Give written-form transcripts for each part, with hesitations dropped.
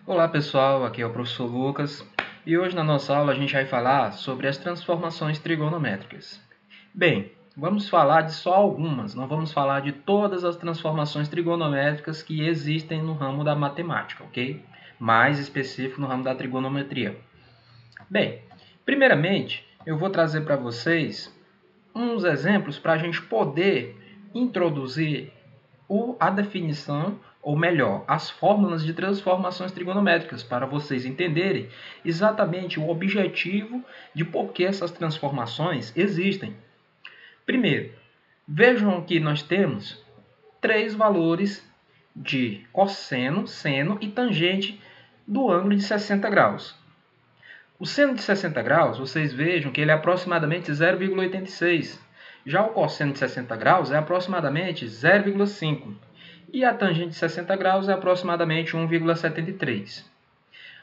Olá pessoal, aqui é o professor Lucas e hoje na nossa aula a gente vai falar sobre as transformações trigonométricas. Bem, vamos falar de só algumas, não vamos falar de todas as transformações trigonométricas que existem no ramo da matemática, ok? Mais específico no ramo da trigonometria. Bem, primeiramente eu vou trazer para vocês uns exemplos para a gente poder introduzir a definição, ou melhor, as fórmulas de transformações trigonométricas, para vocês entenderem exatamente o objetivo de por que essas transformações existem. Primeiro, vejam que nós temos três valores de cosseno, seno e tangente do ângulo de 60 graus. O seno de 60 graus, vocês vejam que ele é aproximadamente 0,86. Já o cosseno de 60 graus é aproximadamente 0,5. E a tangente de 60 graus é aproximadamente 1,73.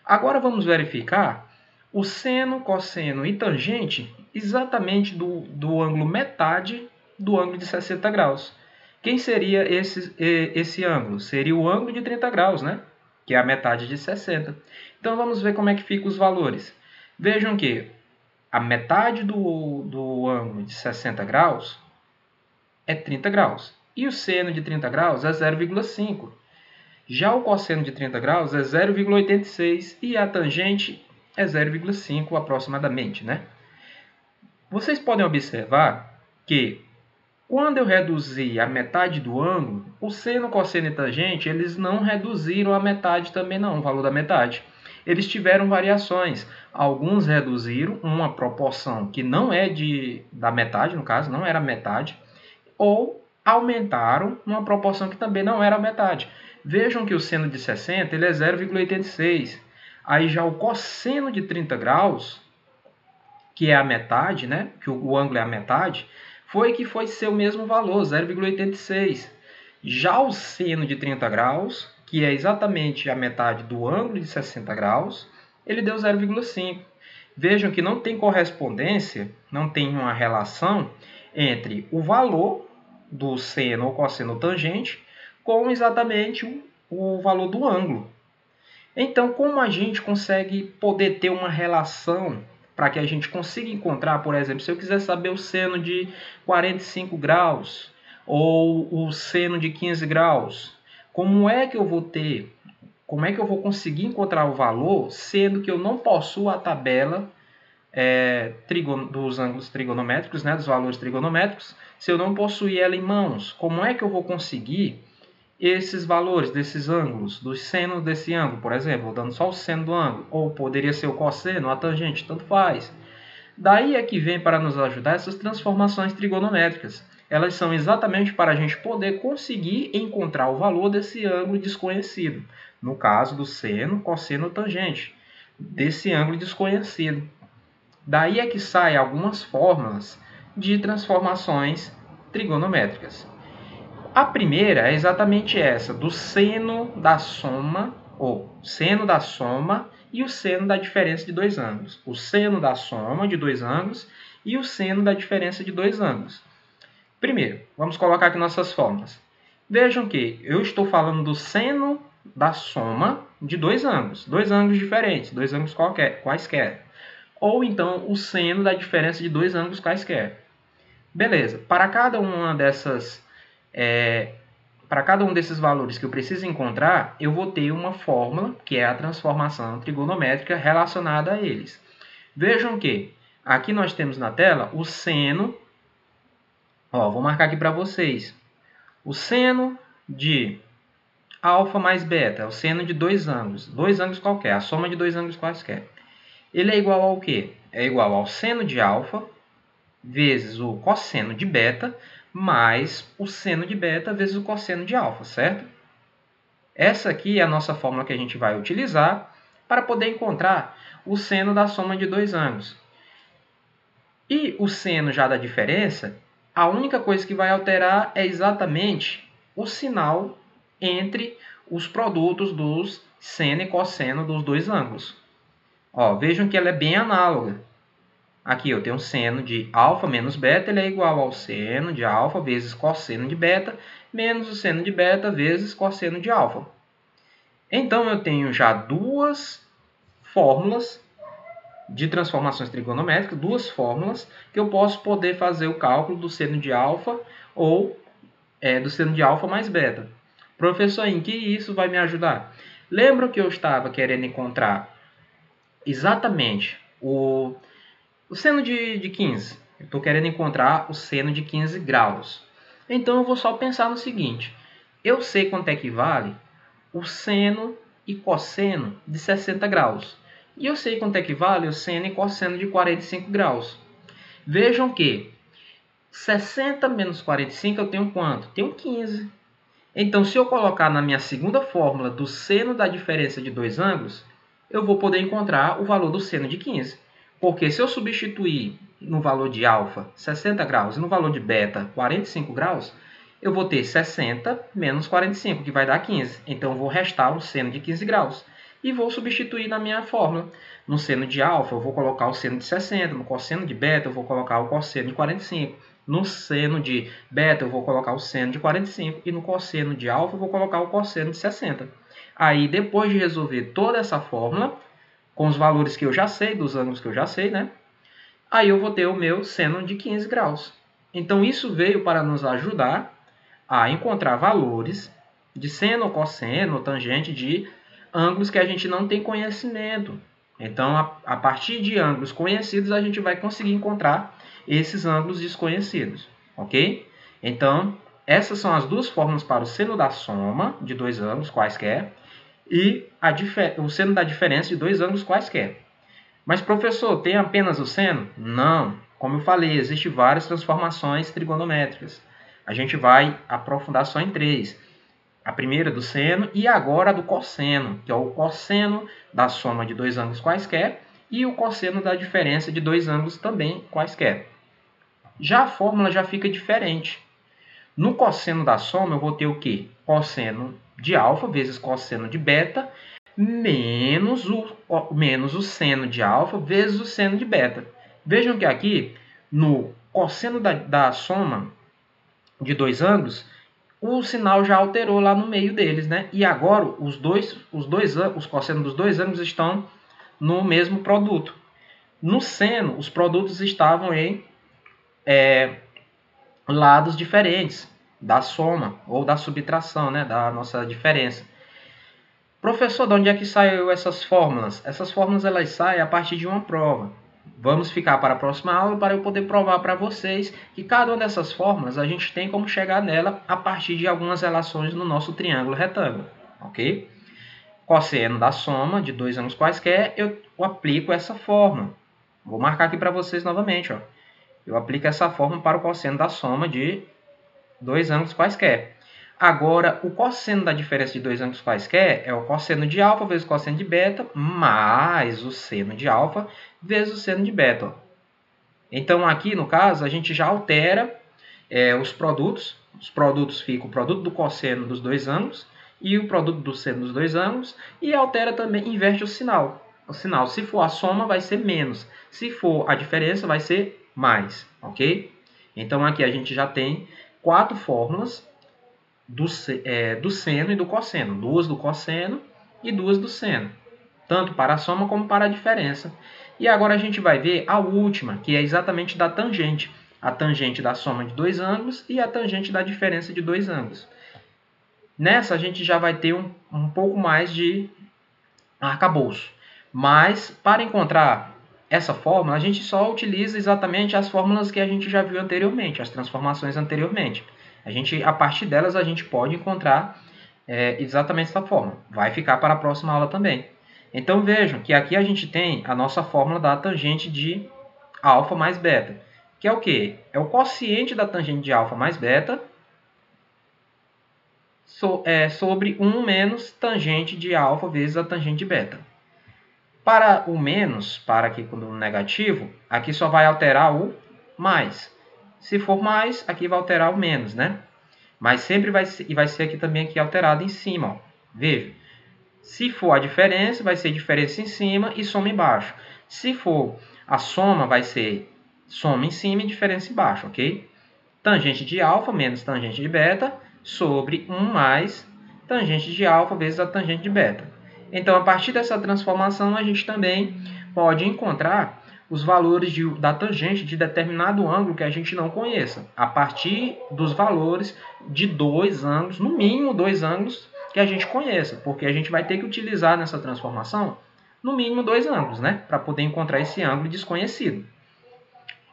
Agora vamos verificar o seno, cosseno e tangente exatamente do ângulo metade do ângulo de 60 graus. Quem seria esse ângulo? Seria o ângulo de 30 graus, né? Que é a metade de 60. Então vamos ver como é que ficam os valores. Vejam que a metade do ângulo de 60 graus é 30 graus. E o seno de 30 graus é 0,5. Já o cosseno de 30 graus é 0,86 e a tangente é 0,5 aproximadamente, né? Vocês podem observar que quando eu reduzi a metade do ângulo, o seno, cosseno e tangente, eles não reduziram a metade também não, o valor da metade. Eles tiveram variações. Alguns reduziram uma proporção que não é da metade, no caso, não era metade, ou aumentaram uma proporção que também não era a metade. Vejam que o seno de 60 ele é 0,86. Aí já o cosseno de 30 graus, que é a metade, né? Que o ângulo é a metade, foi ser o mesmo valor, 0,86. Já o seno de 30 graus, que é exatamente a metade do ângulo de 60 graus, ele deu 0,5. Vejam que não tem correspondência, não tem uma relação entre o valor do seno ou cosseno tangente com exatamente o valor do ângulo. Então, como a gente consegue poder ter uma relação para que a gente consiga encontrar, por exemplo, se eu quiser saber o seno de 45 graus ou o seno de 15 graus, como é que eu vou conseguir encontrar o valor, sendo que eu não possuo a tabela dos ângulos trigonométricos, né, dos valores trigonométricos, se eu não possuir ela em mãos? Como é que eu vou conseguir esses valores desses ângulos, dos senos desse ângulo, por exemplo, dando só o seno do ângulo, ou poderia ser o cosseno, a tangente, tanto faz. Daí é que vem para nos ajudar essas transformações trigonométricas. Elas são exatamente para a gente poder conseguir encontrar o valor desse ângulo desconhecido. No caso do seno, cosseno, tangente, desse ângulo desconhecido. Daí é que saem algumas fórmulas de transformações trigonométricas. A primeira é exatamente essa, do seno da soma, ou seno da soma e o seno da diferença de dois ângulos. O seno da soma de dois ângulos e o seno da diferença de dois ângulos. Primeiro, vamos colocar aqui nossas fórmulas. Vejam que eu estou falando do seno da soma de dois ângulos diferentes, dois ângulos quaisquer. Ou então o seno da diferença de dois ângulos quaisquer. Beleza, para cada um desses valores que eu preciso encontrar, eu vou ter uma fórmula, que é a transformação trigonométrica relacionada a eles. Vejam que aqui nós temos na tela o seno, vou marcar aqui para vocês, o seno de alfa mais beta, é o seno de dois ângulos qualquer, a soma de dois ângulos quaisquer. Ele é igual ao quê? É igual ao seno de alfa vezes o cosseno de beta mais o seno de beta vezes o cosseno de alfa, certo? Essa aqui é a nossa fórmula que a gente vai utilizar para poder encontrar o seno da soma de dois ângulos. E o seno já da diferença, a única coisa que vai alterar é exatamente o sinal entre os produtos dos seno e cosseno dos dois ângulos. Vejam que ela é bem análoga. Aqui eu tenho um seno de alfa menos beta, ele é igual ao seno de alfa vezes cosseno de beta, menos o seno de beta vezes cosseno de alfa. Então, eu tenho já duas fórmulas de transformações trigonométricas, duas fórmulas que eu posso poder fazer o cálculo do seno de alfa ou do seno de alfa mais beta. Professor, em que isso vai me ajudar? Lembra que eu estava querendo encontrar exatamente o seno de 15? Eu estou querendo encontrar o seno de 15 graus. Então, eu vou só pensar no seguinte. Eu sei quanto é que vale o seno e cosseno de 60 graus. E eu sei quanto é que vale o seno e cosseno de 45 graus. Vejam que 60 menos 45 eu tenho quanto? Tenho 15. Então, se eu colocar na minha segunda fórmula do seno da diferença de dois ângulos, eu vou poder encontrar o valor do seno de 15. Porque se eu substituir no valor de alfa 60 graus e no valor de beta 45 graus, eu vou ter 60 menos 45, que vai dar 15. Então, eu vou restar um seno de 15 graus. E vou substituir na minha fórmula. No seno de alfa, eu vou colocar o seno de 60. No cosseno de beta, eu vou colocar o cosseno de 45. No seno de beta, eu vou colocar o seno de 45. E no cosseno de alfa, eu vou colocar o cosseno de 60. Aí, depois de resolver toda essa fórmula, com os valores que eu já sei, dos ângulos que eu já sei, né? Aí eu vou ter o meu seno de 15 graus. Então, isso veio para nos ajudar a encontrar valores de seno, cosseno, tangente de ângulos que a gente não tem conhecimento. Então, a partir de ângulos conhecidos, a gente vai conseguir encontrar esses ângulos desconhecidos, ok? Então, essas são as duas fórmulas para o seno da soma de dois ângulos quaisquer e o seno da diferença de dois ângulos quaisquer. Mas, professor, tem apenas o seno? Não. Como eu falei, existem várias transformações trigonométricas. A gente vai aprofundar só em três. A primeira do seno e agora a do cosseno, que é o cosseno da soma de dois ângulos quaisquer e o cosseno da diferença de dois ângulos também quaisquer. Já a fórmula já fica diferente. No cosseno da soma eu vou ter o quê? Cosseno de alfa vezes cosseno de beta menos o seno de alfa vezes o seno de beta. Vejam que aqui, no cosseno da soma de dois ângulos, o sinal já alterou lá no meio deles, né? E agora os cossenos dos dois ângulos estão no mesmo produto. No seno, os produtos estavam em lados diferentes da soma ou da subtração, né? Da nossa diferença. Professor, de onde é que saiu essas fórmulas? Essas fórmulas elas saem a partir de uma prova. Vamos ficar para a próxima aula para eu poder provar para vocês que cada uma dessas fórmulas a gente tem como chegar nela a partir de algumas relações no nosso triângulo retângulo, ok? Cosseno da soma de dois ângulos quaisquer, eu aplico essa fórmula. Vou marcar aqui para vocês novamente, ó. Eu aplico essa fórmula para o cosseno da soma de dois ângulos quaisquer. Agora, o cosseno da diferença de dois ângulos quaisquer é o cosseno de alfa vezes o cosseno de beta, mais o seno de alfa vezes o seno de beta. Então, aqui, no caso, a gente já altera os produtos. Os produtos ficam o produto do cosseno dos dois ângulos e o produto do seno dos dois ângulos. E altera também, inverte o sinal. O sinal, se for a soma, vai ser menos. Se for a diferença, vai ser mais, ok? Então, aqui a gente já tem 4 fórmulas do seno e do cosseno. 2 do cosseno e 2 do seno. Tanto para a soma como para a diferença. E agora a gente vai ver a última, que é exatamente da tangente. A tangente da soma de dois ângulos e a tangente da diferença de dois ângulos. Nessa a gente já vai ter um pouco mais de arcabouço. Mas para encontrar essa fórmula, a gente só utiliza exatamente as fórmulas que a gente já viu anteriormente, as transformações anteriormente. A partir delas, a gente pode encontrar exatamente essa fórmula. Vai ficar para a próxima aula também. Então, vejam que aqui a gente tem a nossa fórmula da tangente de alfa mais beta. Que é o quê? É o quociente da tangente de alfa mais beta sobre 1 menos tangente de alfa vezes a tangente de beta. Para o menos, para aqui no negativo, aqui só vai alterar o mais. Se for mais, aqui vai alterar o menos, né? Mas sempre vai ser aqui também aqui alterado em cima, ó. Veja. Se for a diferença, vai ser diferença em cima e soma embaixo. Se for a soma, vai ser soma em cima e diferença embaixo, ok? Tangente de alfa menos tangente de beta sobre 1 mais tangente de alfa vezes a tangente de beta. Então, a partir dessa transformação, a gente também pode encontrar os valores da tangente de determinado ângulo que a gente não conheça, a partir dos valores de dois ângulos, no mínimo dois ângulos que a gente conheça, porque a gente vai ter que utilizar nessa transformação no mínimo dois ângulos, né, para poder encontrar esse ângulo desconhecido.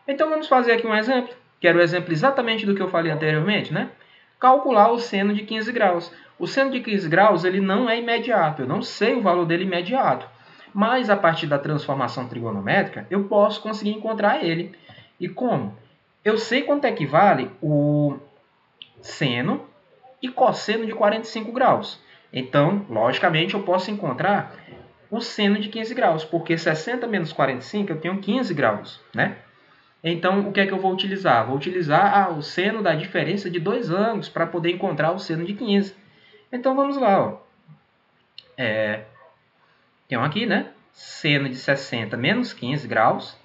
Então vamos fazer aqui um exemplo, que era o exemplo exatamente do que eu falei anteriormente, né? Calcular o seno de 15 graus. O seno de 15 graus ele não é imediato, eu não sei o valor dele imediato. Mas a partir da transformação trigonométrica, eu posso conseguir encontrar ele. E como? Eu sei quanto é que vale o seno e cosseno de 45 graus. Então, logicamente, eu posso encontrar o seno de 15 graus, porque 60 menos 45 eu tenho 15 graus, né? Então, o que é que eu vou utilizar? Vou utilizar o seno da diferença de dois ângulos para poder encontrar o seno de 15. Então, vamos lá, ó. Tem aqui, né? Seno de 60 menos 15 graus.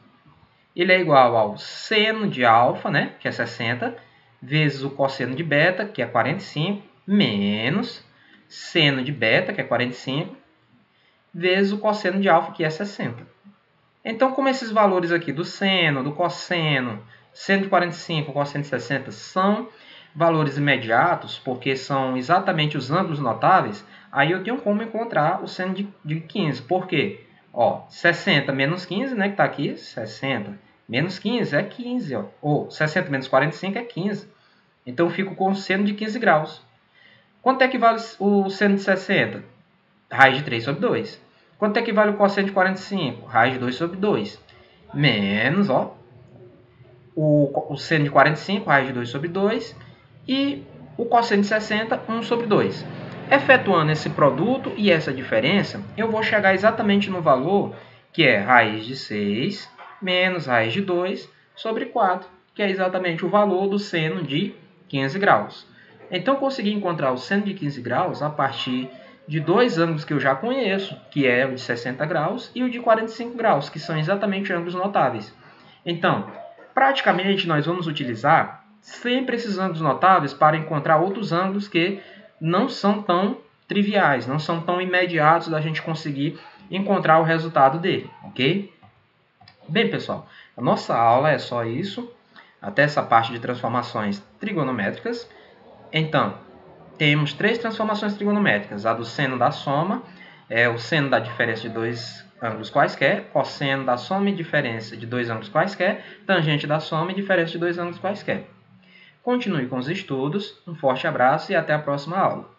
Ele é igual ao seno de alfa, né? Que é 60, vezes o cosseno de beta, que é 45, menos seno de beta, que é 45, vezes o cosseno de alfa, que é 60. Então, como esses valores aqui do seno, do cosseno, seno de 45, cosseno de 60, são valores imediatos, porque são exatamente os ângulos notáveis, aí eu tenho como encontrar o seno de 15. Por quê? Ó, 60 menos 15, né, que está aqui, 60 menos 15 é 15, ó. Ou 60 menos 45 é 15. Então, eu fico com o seno de 15 graus. Quanto é que vale o seno de 60? Raiz de 3 sobre 2. Quanto é que vale o cosseno de 45? Raiz de 2 sobre 2. Menos, ó, o seno de 45, raiz de 2 sobre 2. E o cosseno de 60, 1 sobre 2. Efetuando esse produto e essa diferença, eu vou chegar exatamente no valor que é raiz de 6 menos raiz de 2 sobre 4, que é exatamente o valor do seno de 15 graus. Então, eu consegui encontrar o seno de 15 graus a partir de dois ângulos que eu já conheço, que é o de 60 graus e o de 45 graus, que são exatamente ângulos notáveis. Então, praticamente, nós vamos utilizar sempre esses ângulos notáveis para encontrar outros ângulos que não são tão triviais, não são tão imediatos da gente conseguir encontrar o resultado dele, ok? Bem, pessoal, a nossa aula é só isso, até essa parte de transformações trigonométricas. Então, temos três transformações trigonométricas, a do seno da soma, o seno da diferença de dois ângulos quaisquer, cosseno da soma e diferença de dois ângulos quaisquer, tangente da soma e diferença de dois ângulos quaisquer. Continue com os estudos, um forte abraço e até a próxima aula.